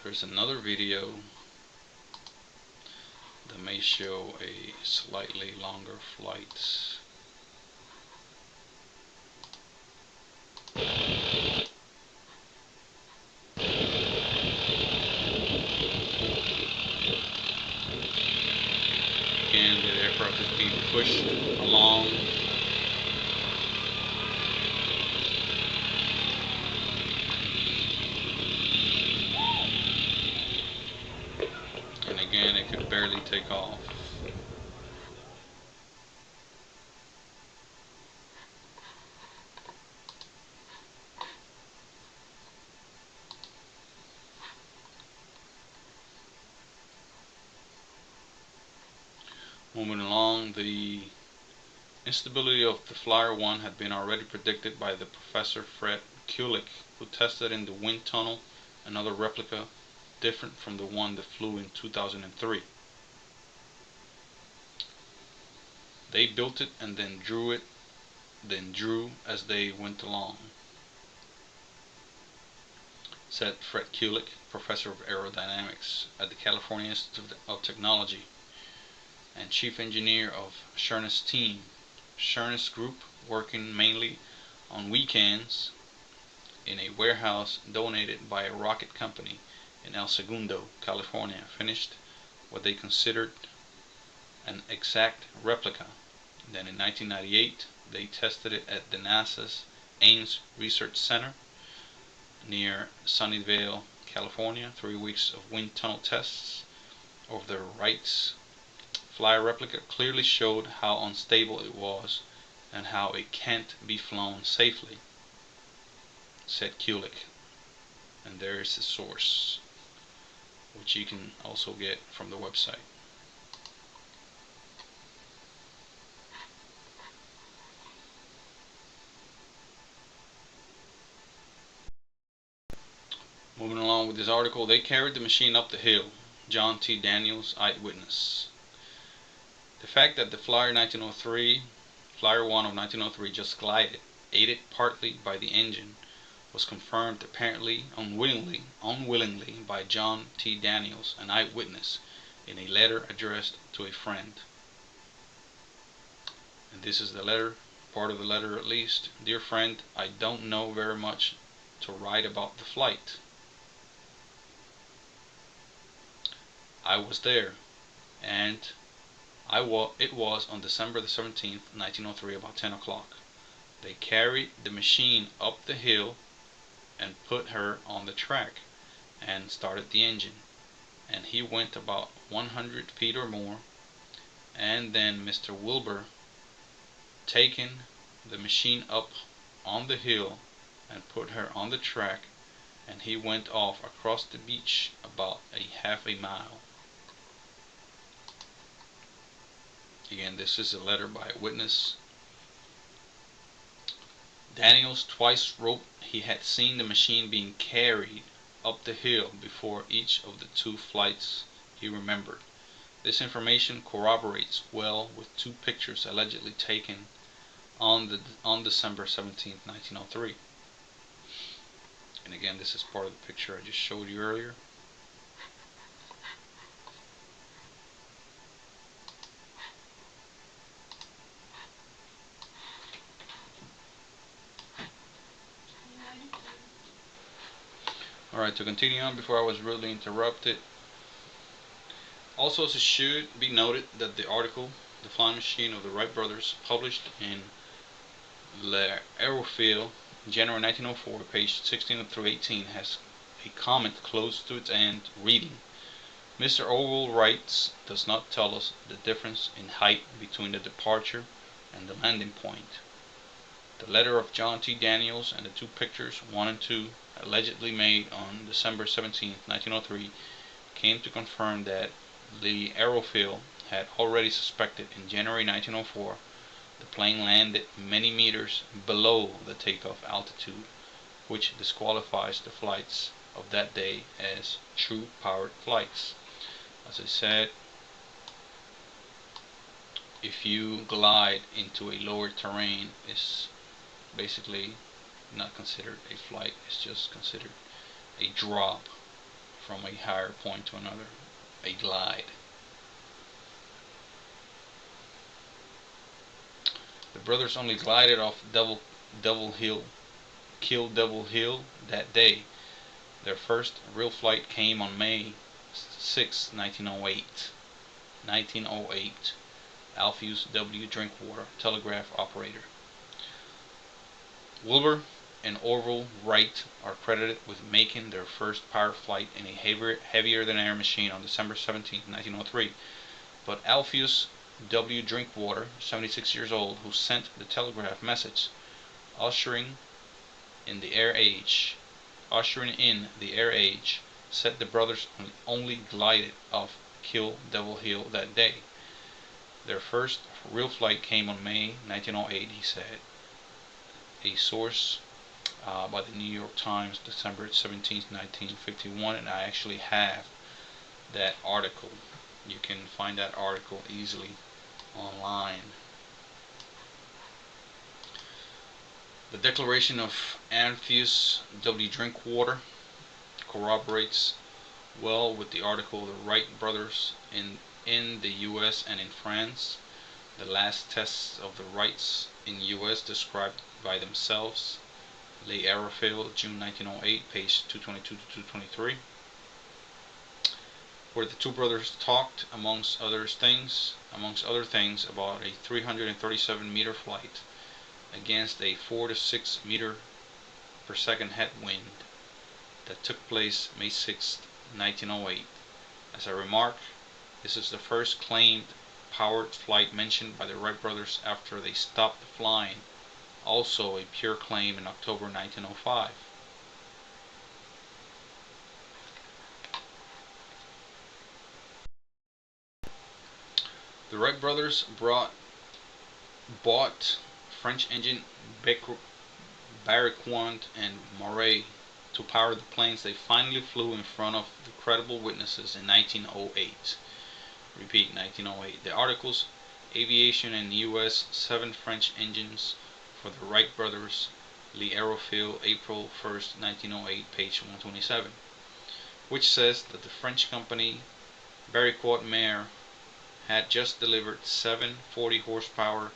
There's another video that may show a slightly longer flight. Again, the aircraft is being pushed along. And again, it could barely take off. Moving along, the instability of the Flyer 1 had been already predicted by the Professor Fred Kulik, who tested in the wind tunnel another replica different from the one that flew in 2003. They built it and then drew as they went along, said Fred Kulik, professor of aerodynamics at the California Institute of Technology and chief engineer of Chernes' team. Chernes Group, working mainly on weekends in a warehouse donated by a rocket company in El Segundo, California, finished what they considered an exact replica. Then in 1998 they tested it at the NASA's Ames Research Center near Sunnyvale, California. 3 weeks of wind tunnel tests of the Wright's Flyer replica clearly showed how unstable it was and how it can't be flown safely, said Kulik. And there is the source, which you can also get from the website. on with this article. They carried the machine up the hill. John T. Daniels, eyewitness. The fact that the Flyer 1903, Flyer 1 of 1903 just glided, aided partly by the engine, was confirmed apparently unwillingly by John T. Daniels, an eyewitness, in a letter addressed to a friend. And this is the letter, part of the letter at least. Dear friend, I don't know very much to write about the flight. I was there, and it was on December the 17th, 1903, about 10 o'clock. They carried the machine up the hill and put her on the track and started the engine. And he went about 100 feet or more, and then Mr. Wilbur taken the machine up on the hill and put her on the track, and he went off across the beach about a half a mile. Again, this is a letter by a witness. Daniels twice wrote he had seen the machine being carried up the hill before each of the two flights he remembered. This information corroborates well with two pictures allegedly taken on December 17, 1903. And again, this is part of the picture I just showed you earlier. Alright, to continue on before I was rudely interrupted. Also, it should be noted that the article, The Flying Machine of the Wright Brothers, published in L'Aérophile, January 1904, page 16 through 18, has a comment close to its end reading, Mr. Orville Wright does not tell us the difference in height between the departure and the landing point. The letter of John T. Daniels and the two pictures, 1 and 2, allegedly made on December 17, 1903, came to confirm that L'Aérophile had already suspected in January 1904 the plane landed many meters below the takeoff altitude, which disqualifies the flights of that day as true powered flights. As I said, if you glide into a lower terrain, it's basically not considered a flight, it's just considered a drop from a higher point to another, a glide. The brothers only glided off Kill Devil Hill that day. Their first real flight came on May 6, 1908. Alpheus W. Drinkwater, telegraph operator. Wilbur and Orville Wright are credited with making their first power flight in a heavier-than-air machine on December 17, 1903. But Alpheus W. Drinkwater, 76 years old, who sent the telegraph message ushering in the air age, said the brothers only glided off Kill Devil Hill that day. Their first real flight came on May 1908, he said. A source by the New York Times, December 17, 1951, and I actually have that article. You can find that article easily online. The declaration of Alpheus W. Drinkwater corroborates well with the article The Wright Brothers in the US and in France. The last tests of the Wrights in US described by themselves. L'Aérophile, June 1908, page 222 to 223. Where the two brothers talked, amongst other things, about a 337 meter flight against a 4 to 6 meter per second headwind that took place May 6, 1908. As I remark, this is the first claimed powered flight mentioned by the Wright brothers after they stopped flying, also a pure claim in October 1905. The Wright brothers bought French engine Barraquand and Moret to power the planes they finally flew in front of the credible witnesses in 1908. Repeat, 1908. The articles, Aviation in the U.S., 7 French engines for the Wright brothers, Le Aérophile, April 1st, 1908, page 127, which says that the French company Barriquot Mer had just delivered 7 40 horsepower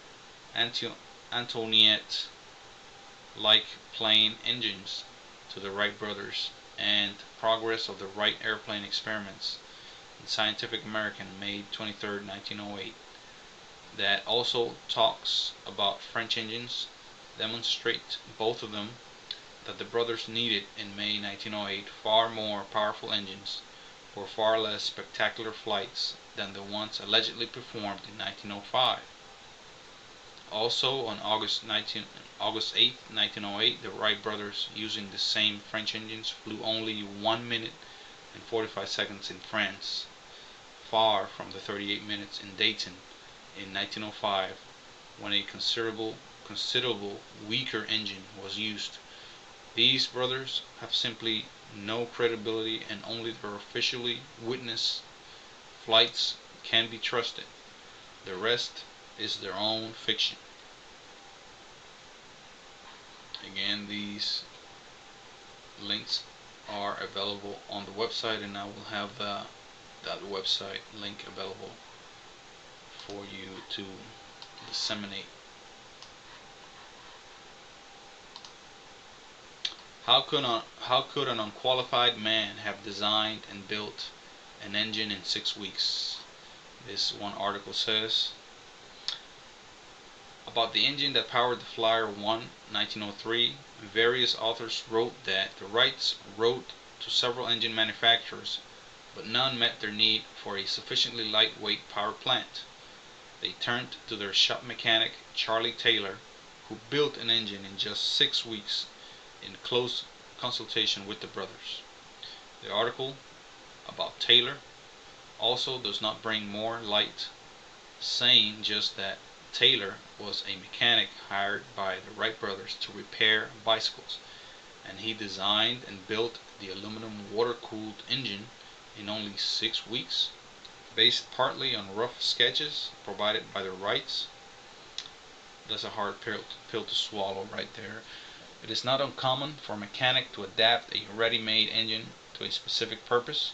Antoinette-like plane engines to the Wright brothers, and progress of the Wright airplane experiments in Scientific American, May 23, 1908, that also talks about French engines, demonstrate, both of them, that the brothers needed in May 1908 far more powerful engines for far less spectacular flights than the ones allegedly performed in 1905. Also, on August 8, 1908, the Wright brothers, using the same French engines, flew only 1 minute and 45 seconds in France, far from the 38 minutes in Dayton in 1905, when a considerable weaker engine was used. These brothers have simply no credibility, and only their officially witnessed flights can be trusted. The rest is their own fiction. Again, these links are available on the website, and I will have that website link available for you to disseminate. How could an unqualified man have designed and built an engine in 6 weeks? This one article says about the engine that powered the Flyer 1, 1903. Various authors wrote that the Wrights wrote to several engine manufacturers, but none met their need for a sufficiently lightweight power plant. They turned to their shop mechanic, Charlie Taylor, who built an engine in just 6 weeks in close consultation with the brothers. The article about Taylor also does not bring more light, saying just that Taylor was a mechanic hired by the Wright brothers to repair bicycles, and he designed and built the aluminum water-cooled engine in only 6 weeks, based partly on rough sketches provided by the Wrights. That's a hard pill to swallow right there. It is not uncommon for a mechanic to adapt a ready-made engine to a specific purpose,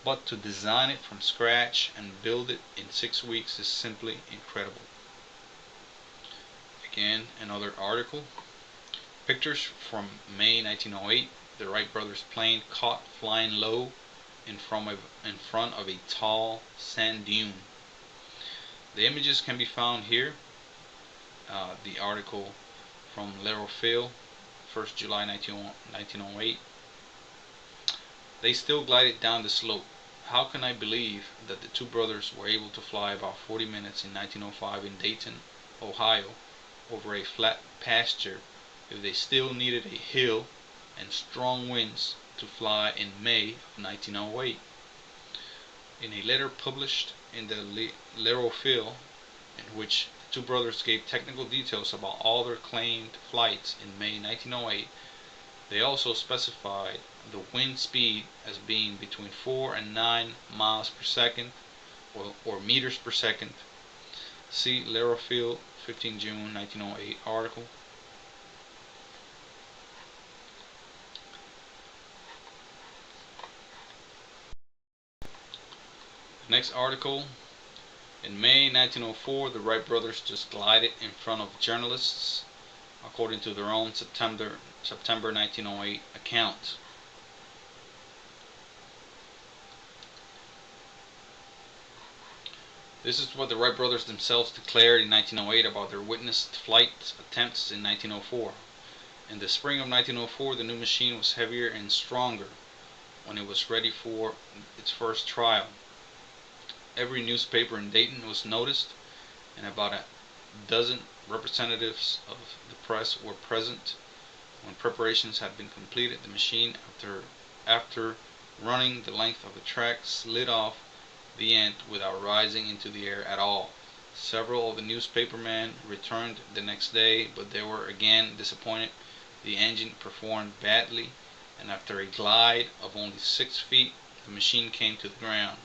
but to design it from scratch and build it in 6 weeks is simply incredible. Again, another article. Pictures from May 1908. The Wright brothers' plane caught flying low in front of a tall sand dune. The images can be found here. The article from L'Aérophile, 1st July 1908. They still glided down the slope. How can I believe that the two brothers were able to fly about 40 minutes in 1905 in Dayton, Ohio, over a flat pasture, if they still needed a hill and strong winds to fly in May of 1908? In a letter published in the L'Aérophile, in which the two brothers gave technical details about all their claimed flights in May 1908, they also specified the wind speed as being between 4 and 9 miles per second, or meters per second. See L'Aérophile, 15 June 1908 article. Next article. In May 1904, the Wright brothers just glided in front of journalists, according to their own September 1908 account. This is what the Wright brothers themselves declared in 1908 about their witnessed flight attempts in 1904. In the spring of 1904, the new machine was heavier and stronger when it was ready for its first trial. Every newspaper in Dayton was noticed, and about a dozen representatives of the press were present. When preparations had been completed, the machine, after running the length of the track, slid off the end without rising into the air at all. Several of the newspapermen returned the next day, but they were again disappointed. The engine performed badly, and after a glide of only 6 feet, the machine came to the ground.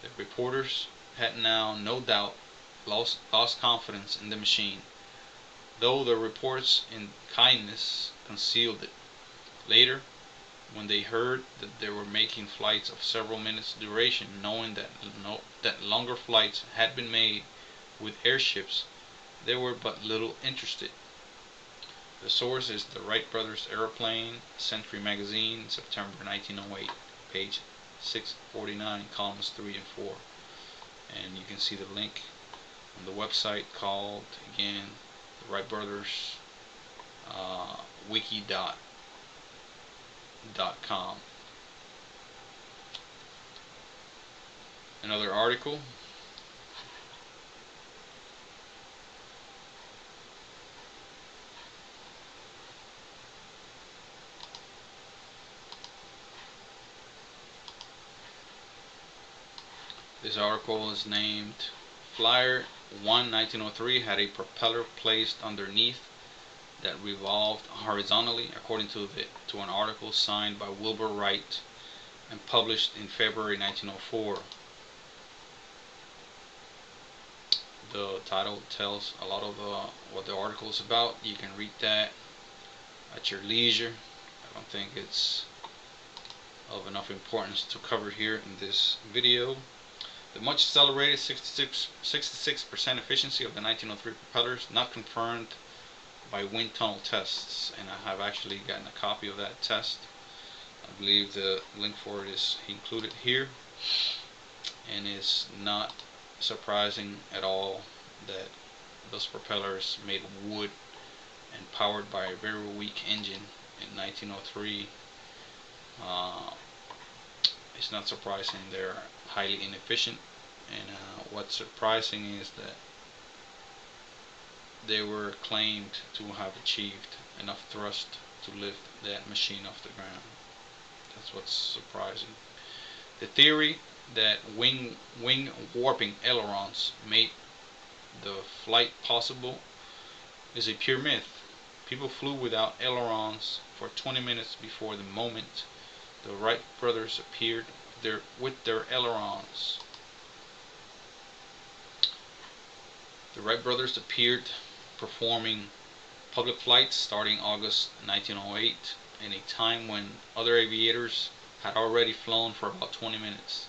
The reporters had now no doubt lost confidence in the machine, though their reports in kindness concealed it. Later, when they heard that they were making flights of several minutes' duration, knowing that longer flights had been made with airships, they were but little interested. The source is the Wright Brothers Airplane, Century Magazine, September 1908, page 649, columns 3 and 4. And you can see the link on the website called, again, the Wright Brothers wiki.com. Another article. This article is named Flyer 1 1903 had a propeller placed underneath that revolved horizontally, according to an article signed by Wilbur Wright and published in February 1904. The title tells a lot of what the article is about. You can read that at your leisure. I don't think it's of enough importance to cover here in this video. The much celebrated 66% efficiency of the 1903 propellers not confirmed by wind tunnel tests, and I have actually gotten a copy of that test. I believe the link for it is included here, and it's not surprising at all that those propellers made of wood and powered by a very weak engine in 1903, it's not surprising they're highly inefficient. And what's surprising is that they were claimed to have achieved enough thrust to lift that machine off the ground. That's what's surprising. The theory that wing warping ailerons made the flight possible is a pure myth. People flew without ailerons for 20 minutes before the moment the Wright brothers appeared with their ailerons. The Wright brothers appeared performing public flights starting August 1908, in a time when other aviators had already flown for about 20 minutes.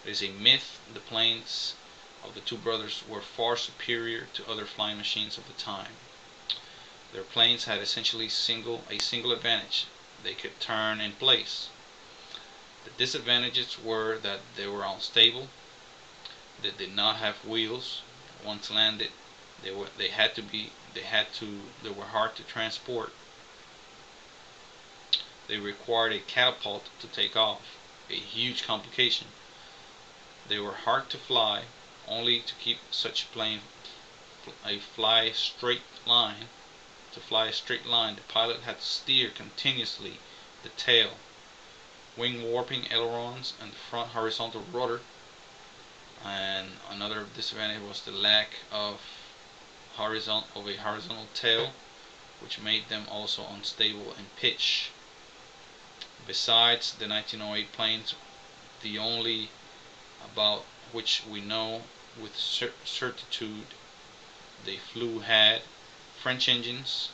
It is a myth the planes of the two brothers were far superior to other flying machines of the time. Their planes had essentially a single advantage: they could turn in place. The disadvantages were that they were unstable, they did not have wheels. Once landed, they were hard to transport. They required a catapult to take off, a huge complication. They were hard to fly. Only to keep such plane fly a straight line, the pilot had to steer continuously the tail, wing warping ailerons, and the front horizontal rudder. And another disadvantage was the lack of a horizontal tail, which made them also unstable in pitch. Besides the 1908 planes, the only about which we know with certitude they flew had French engines,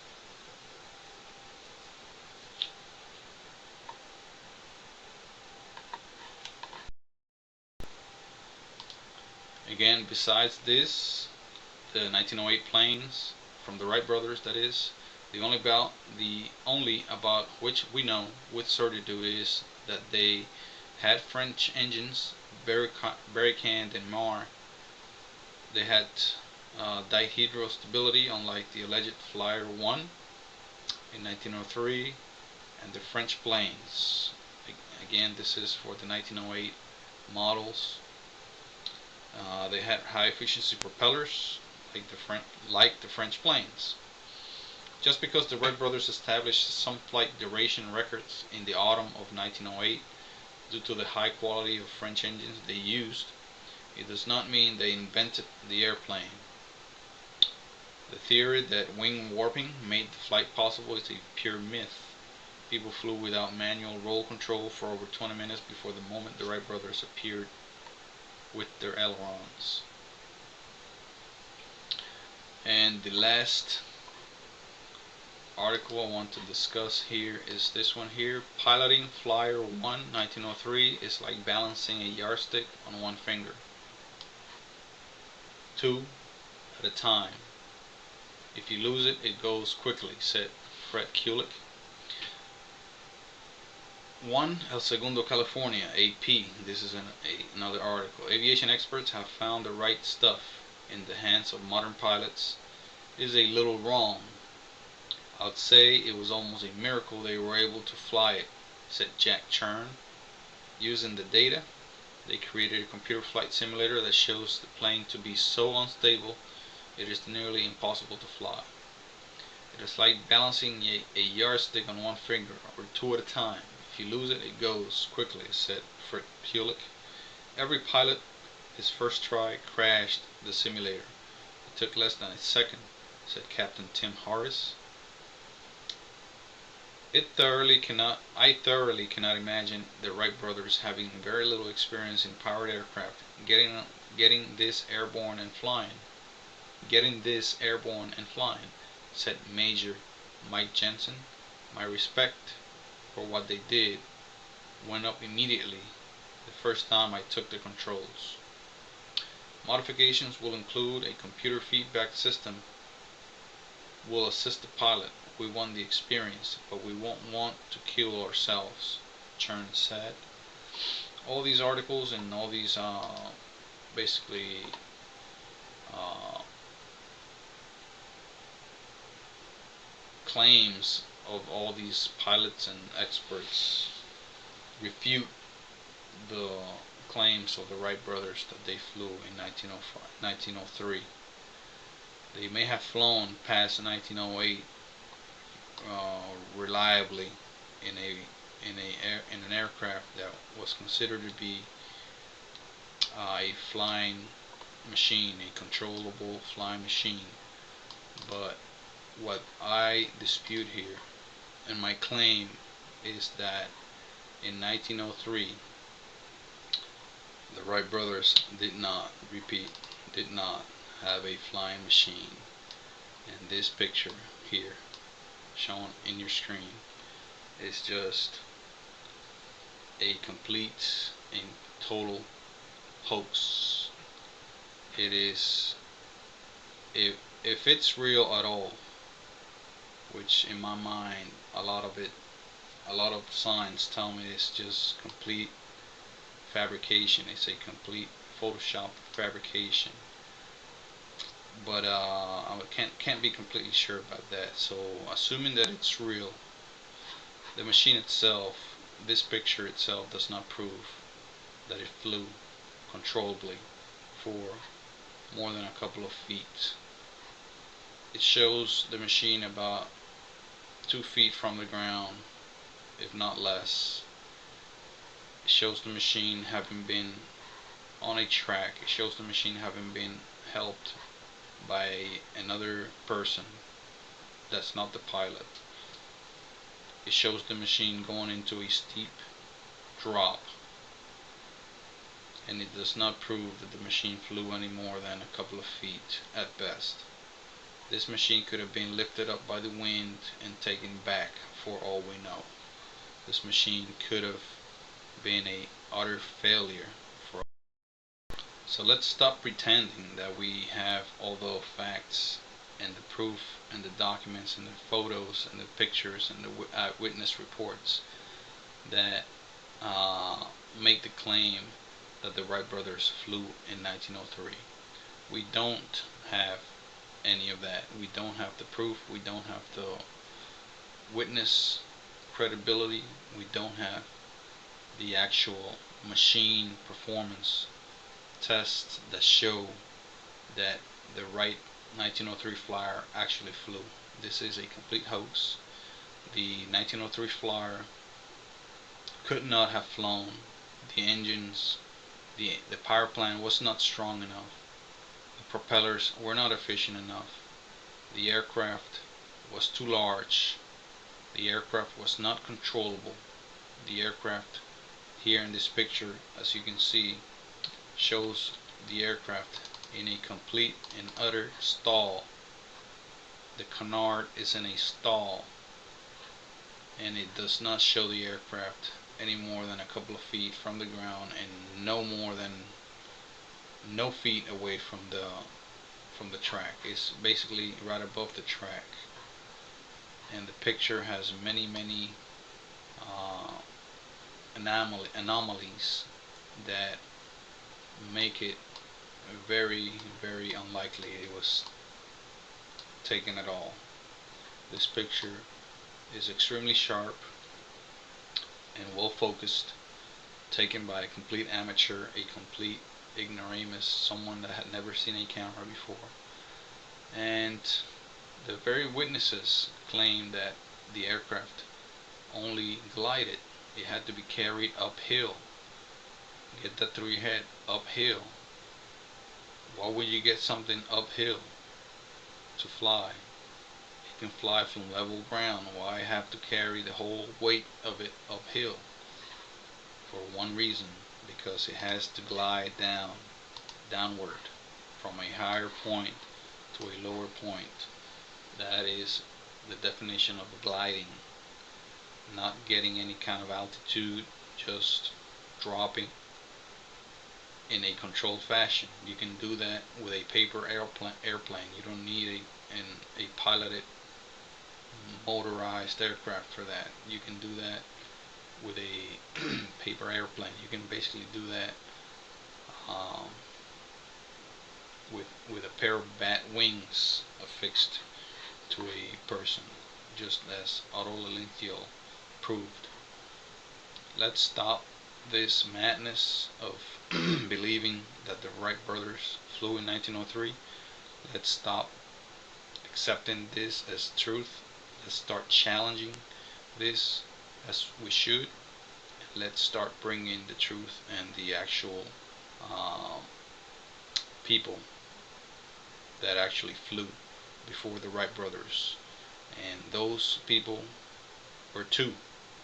again. Besides this, the 1908 planes from the Wright brothers, that is, the only about which we know with certitude is that they had French engines, Barricade and Mar. They had dihedral stability, unlike the alleged Flyer 1 in 1903 and the French planes. Again, this is for the 1908 models. They had high efficiency propellers, like the French planes. Just because the Wright brothers established some flight duration records in the autumn of 1908 due to the high quality of French engines they used, it does not mean they invented the airplane. The theory that wing warping made the flight possible is a pure myth. People flew without manual roll control for over 20 minutes before the moment the Wright brothers appeared with their ailerons. And the last article I want to discuss here is this one here. Piloting Flyer 1, 1903 is like balancing a yardstick on one finger. 2 at a time. If you lose it, it goes quickly, said Fred Kulick. 1 El Segundo, California, AP. This is another article. Aviation experts have found the right stuff in the hands of modern pilots. It is a little wrong. I would say it was almost a miracle they were able to fly it, said Jack Chern. Using the data, they created a computer flight simulator that shows the plane to be so unstable it is nearly impossible to fly. It is like balancing a yardstick on one finger, or 2 at a time. If you lose it, it goes quickly, said Fred Kulick. Every pilot, his first try, crashed the simulator. It took less than a second, said Captain Tim Harris. I thoroughly cannot imagine the Wright brothers, having very little experience in powered aircraft, getting this airborne and flying, said Major Mike Jensen. My respect for what they did went up immediately the first time I took the controls. Modifications will include a computer feedback system. Will assist the pilot. We want the experience, but we won't want to kill ourselves, Chern said. All these articles and all these basically claims of all these pilots and experts refute the claims of the Wright brothers that they flew in 1903. They may have flown past 1908 reliably in an aircraft that was considered to be a flying machine, a controllable flying machine. But what I dispute here, and my claim, is that in 1903 the Wright brothers did not have a flying machine. And this picture here shown in your screen is just a complete and total hoax. It is, if it's real at all, which in my mind a lot of signs tell me it's just complete fabrication. It's a complete Photoshop fabrication. But I can't be completely sure about that. So assuming that it's real, the machine itself, this picture itself, does not prove that it flew controllably for more than a couple of feet. It shows the machine about 2 feet from the ground, if not less. It shows the machine having been on a track. It shows the machine having been helped by another person that's not the pilot. It shows the machine going into a steep drop, and it does not prove that the machine flew any more than a couple of feet at best. This machine could have been lifted up by the wind and taken back for all we know. This machine could have been a utter failure. So let's stop pretending that we have all the facts and the proof and the documents and the photos and the pictures and the eyewitness reports that make the claim that the Wright brothers flew in 1903. We don't have any of that. We don't have the proof. We don't have the witness credibility. We don't have the actual machine performance tests that show that the Wright 1903 flyer actually flew. This is a complete hoax. The 1903 flyer could not have flown. The engines, the power plant was not strong enough. The propellers were not efficient enough. The aircraft was too large. The aircraft was not controllable. The aircraft here in this picture, as you can see, shows the aircraft in a complete and utter stall. The canard is in a stall, and it does not show the aircraft any more than a couple of feet from the ground and no more than no feet away from the track. It's basically right above the track, and the picture has many anomalies that make it very unlikely it was taken at all. This picture is extremely sharp and well focused, taken by a complete amateur, a complete ignoramus, someone that had never seen a camera before. And the very witnesses claim that the aircraft only glided. It had to be carried uphill. Get that through your head. Uphill. Why would you get something uphill to fly? It can fly from level ground. Why have to carry the whole weight of it uphill? For one reason, because it has to glide downward from a higher point to a lower point. That is the definition of gliding. Not getting any kind of altitude, just dropping in a controlled fashion. You can do that with a paper airplane. You don't need a piloted motorized aircraft for that. You can do that with a paper airplane. You can basically do that with a pair of bat wings affixed to a person, just as Otto Lilienthal proved. Let's stop this madness of believing that the Wright brothers flew in 1903. Let's stop accepting this as truth. Let's start challenging this as we should. Let's start bringing the truth and the actual people that actually flew before the Wright brothers. And those people were two.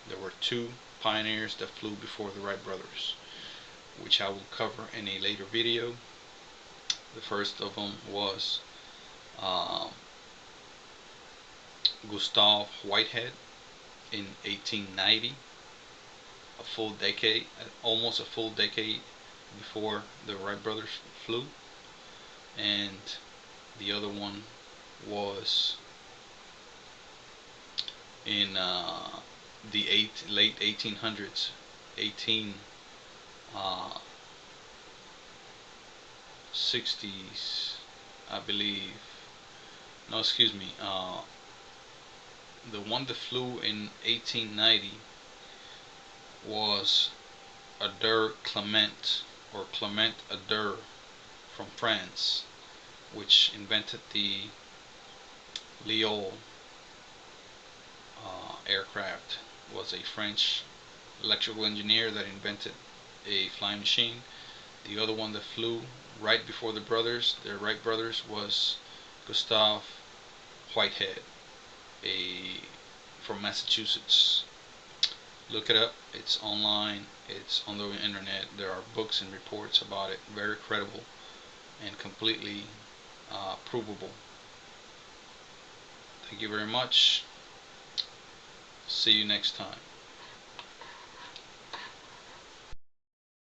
There were two pioneers that flew before the Wright brothers, which I will cover in a later video. The first of them was Gustav Whitehead in 1890, a full decade, almost a full decade before the Wright brothers flew. And the other one was in the late 1800s, 1860s, I believe. No, excuse me. The one that flew in 1890 was Hector Clement, or Clement Hector, from France, which invented the Liolle aircraft. Was a French electrical engineer that invented a flying machine. The other one that flew right before the Wright brothers, was Gustav Whitehead, from Massachusetts. Look it up. It's online. It's on the internet. There are books and reports about it. Very credible and completely provable. Thank you very much. See you next time.